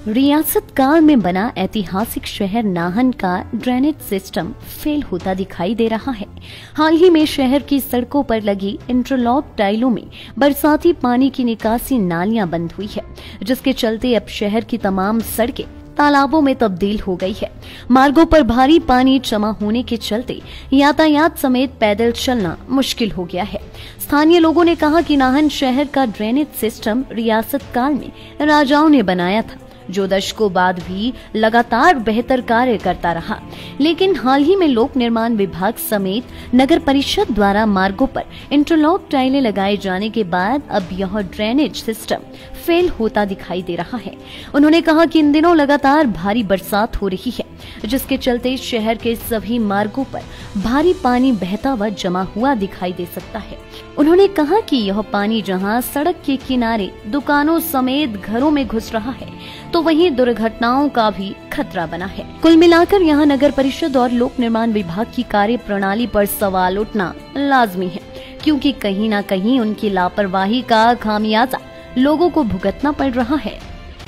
रियासत काल में बना ऐतिहासिक शहर नाहन का ड्रेनेज सिस्टम फेल होता दिखाई दे रहा है। हाल ही में शहर की सड़कों पर लगी इंटरलॉक टाइलों में बरसाती पानी की निकासी नालियां बंद हुई है, जिसके चलते अब शहर की तमाम सड़कें तालाबों में तब्दील हो गई है। मार्गों पर भारी पानी जमा होने के चलते यातायात समेत पैदल चलना मुश्किल हो गया है। स्थानीय लोगों ने कहा कि नाहन शहर का ड्रेनेज सिस्टम रियासत काल में राजाओं ने बनाया था, जो दशकों बाद भी लगातार बेहतर कार्य करता रहा। लेकिन हाल ही में लोक निर्माण विभाग समेत नगर परिषद द्वारा मार्गों पर इंटरलॉक टाइलें लगाए जाने के बाद अब यह ड्रेनेज सिस्टम फेल होता दिखाई दे रहा है। उन्होंने कहा कि इन दिनों लगातार भारी बरसात हो रही है, जिसके चलते शहर के सभी मार्गों पर भारी पानी बहता व जमा हुआ दिखाई दे सकता है। उन्होंने कहा कि यह पानी जहां सड़क के किनारे दुकानों समेत घरों में घुस रहा है, तो वहीं दुर्घटनाओं का भी खतरा बना है। कुल मिलाकर यहां नगर परिषद और लोक निर्माण विभाग की कार्य प्रणाली पर सवाल उठना लाजमी है, क्योंकि कहीं न कहीं उनकी लापरवाही का खामियाजा लोगों को भुगतना पड़ रहा है।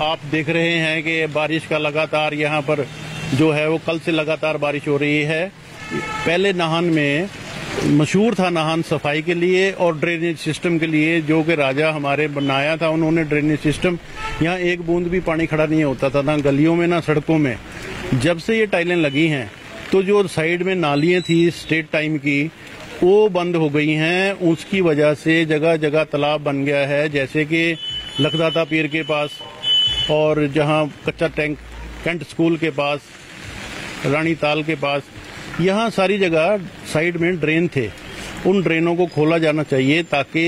आप देख रहे हैं कि बारिश का लगातार यहाँ पर जो है वो कल से लगातार बारिश हो रही है। पहले नाहन में मशहूर था नाहन सफाई के लिए और ड्रेनेज सिस्टम के लिए, जो कि राजा हमारे बनाया था उन्होंने ड्रेनेज सिस्टम। यहाँ एक बूंद भी पानी खड़ा नहीं होता था, ना गलियों में ना सड़कों में। जब से ये टाइलें लगी हैं तो जो साइड में नालियाँ थी स्टेट टाइम की, वो बंद हो गई हैं। उसकी वजह से जगह जगह तालाब बन गया है, जैसे कि लखदाता पीर के पास और जहाँ कच्चा टैंक कैंट स्कूल के पास, रानी ताल के पास, यहाँ सारी जगह साइड में ड्रेन थे। उन ड्रेनों को खोला जाना चाहिए ताकि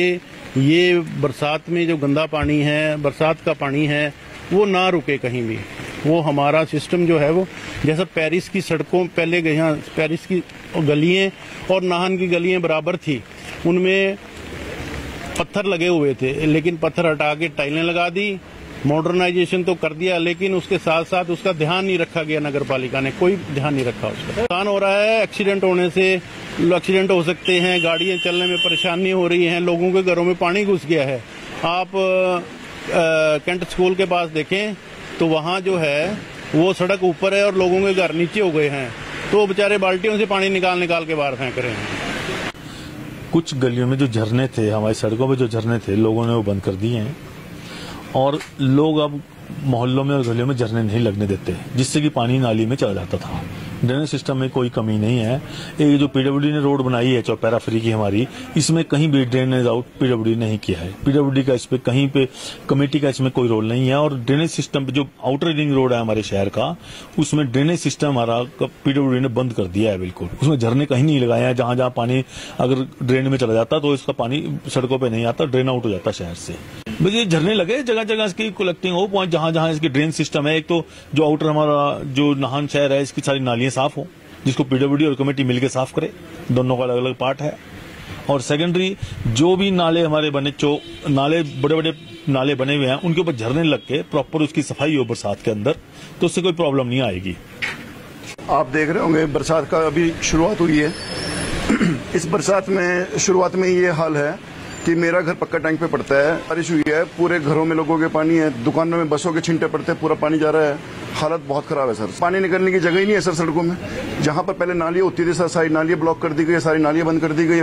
ये बरसात में जो गंदा पानी है, बरसात का पानी है, वो ना रुके कहीं भी। वो हमारा सिस्टम जो है वो जैसा पेरिस की सड़कों पहले यहाँ पेरिस की गलियाँ और नाहन की गलियाँ बराबर थी, उनमें पत्थर लगे हुए थे, लेकिन पत्थर हटा के टाइलें लगा दी। मॉडर्नाइजेशन तो कर दिया, लेकिन उसके साथ साथ उसका ध्यान नहीं रखा गया। नगर पालिका ने कोई ध्यान नहीं रखा उसका। नुकसान हो रहा है, एक्सीडेंट होने से एक्सीडेंट हो सकते हैं, गाड़ियां चलने में परेशानी हो रही है, लोगों के घरों में पानी घुस गया है। आप कैंट स्कूल के पास देखें तो वहाँ जो है वो सड़क ऊपर है और लोगों के घर नीचे हो गए हैं, तो बेचारे बाल्टियों से पानी निकाल के बाहर फेंक रहे हैं। कुछ गलियों में जो झरने थे, हमारी सड़कों में जो झरने थे, लोगों ने वो बंद कर दिए हैं और लोग अब मोहल्लों में और गलियों में झरने नहीं लगने देते, जिससे कि पानी नाली में चला जाता था। ड्रेनेज सिस्टम में कोई कमी नहीं है। ये जो पीडब्ल्यूडी ने रोड बनाई है चौपैरा फ्री की हमारी, इसमें कहीं भी ड्रेनेज आउट पीडब्ल्यूडी ने नहीं किया है। पीडब्ल्यूडी का इस पे कहीं पे कमेटी का इसमें कोई रोल नहीं है। और ड्रेनेज सिस्टम पे जो आउटर रिंग रोड है हमारे शहर का, उसमें ड्रेनेज सिस्टम हमारा पीडब्ल्यूडी ने बंद कर दिया है बिल्कुल। उसमें झरने कहीं नहीं लगाए हैं। जहां जहां पानी अगर ड्रेन में चला जाता तो इसका पानी सड़कों पर नहीं आता, ड्रेन आउट हो जाता शहर से। ये झरने लगे जगह जगह, इसकी कलेक्टिंग हो पॉइंट जहां जहां इसकी ड्रेन सिस्टम है। एक तो जो आउटर हमारा जो नाहन शहर है, इसकी सारी नालियां साफ हो, जिसको पीडब्ल्यूडी और कमेटी मिलकर साफ करे, दोनों का अलग अलग पार्ट है। और सेकेंडरी जो भी नाले हमारे बने, नाले बड़े बड़े नाले बने हुए हैं, उनके ऊपर झरने लग के प्रॉपर उसकी सफाई हो बरसात के अंदर, तो उससे कोई प्रॉब्लम नहीं आएगी। आप देख रहे होंगे बरसात का अभी शुरुआत हुई है। इस बरसात में शुरुआत में ये हाल है कि मेरा घर पक्का टैंक पे पड़ता है। बारिश हुई है, पूरे घरों में लोगों के पानी है, दुकानों में बसों के छिंटे पड़ते हैं, पूरा पानी जा रहा है। हालत बहुत खराब है सर। पानी निकलने की जगह ही नहीं है सर सड़कों में। जहां पर पहले नालियां होती थी सर, सारी नालियां ब्लॉक कर दी गई, सारी नालियां बंद कर दी गई।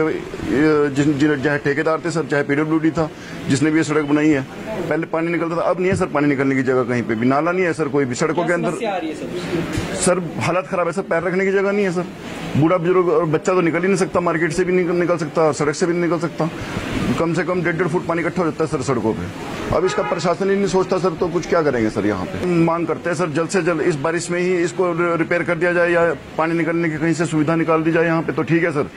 चाहे ठेकेदार थे सर, चाहे पीडब्ल्यूडी था जिसने भी ये सड़क बनाई है, पहले पानी निकलता था, अब नहीं है सर पानी निकलने की जगह कहीं पे भी। नाला नहीं है सर कोई भी सड़कों के अंदर। सर हालत खराब है सर, पैर रखने की जगह नहीं है सर। बूढ़ा बुजुर्ग और बच्चा तो निकल ही नहीं सकता, मार्केट से भी निकल सकता, सड़क से भी नहीं निकल सकता। कम से कम 1.5 फुट पानी इकट्ठा हो जाता है सर सड़कों पे। अब इसका प्रशासन ही नहीं सोचता सर, तो कुछ क्या करेंगे सर। यहाँ पे मांग करते हैं सर जल्द से जल्द इस बारिश में ही इसको रिपेयर कर दिया जाए, या पानी निकलने की कहीं से सुविधा निकाल दी जाए यहाँ पे, तो ठीक है सर।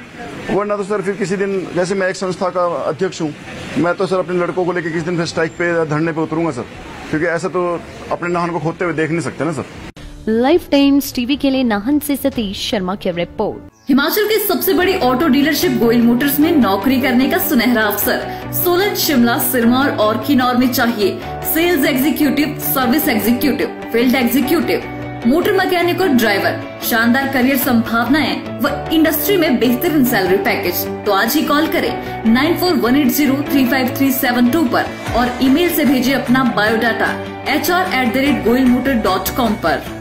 वरना तो सर फिर किसी दिन, जैसे मैं एक संस्था का अध्यक्ष हूँ, मैं तो सर अपने लड़कों को लेकर किसी दिन फिर स्ट्राइक पे धरने पे उतरूंगा सर, क्योंकि ऐसा तो अपने नाहन को खोदते हुए देख नहीं सकते ना सर। लाइफ टाइम्स टीवी के लिए नाहन से सतीश शर्मा की रिपोर्ट। हिमाचल के सबसे बड़ी ऑटो डीलरशिप गोयल मोटर्स में नौकरी करने का सुनहरा अवसर। सोलन, शिमला, सिरमौर और किन्नौर में चाहिए sales executive, service executive, field executive, motor mechanic और ड्राइवर, शानदार करियर संभावनाएं व इंडस्ट्री में बेहतरीन सैलरी पैकेज। तो आज ही कॉल करें 9418035372 पर और ईमेल से भेजिए अपना बायोडाटा hr@goilmotor.com पर।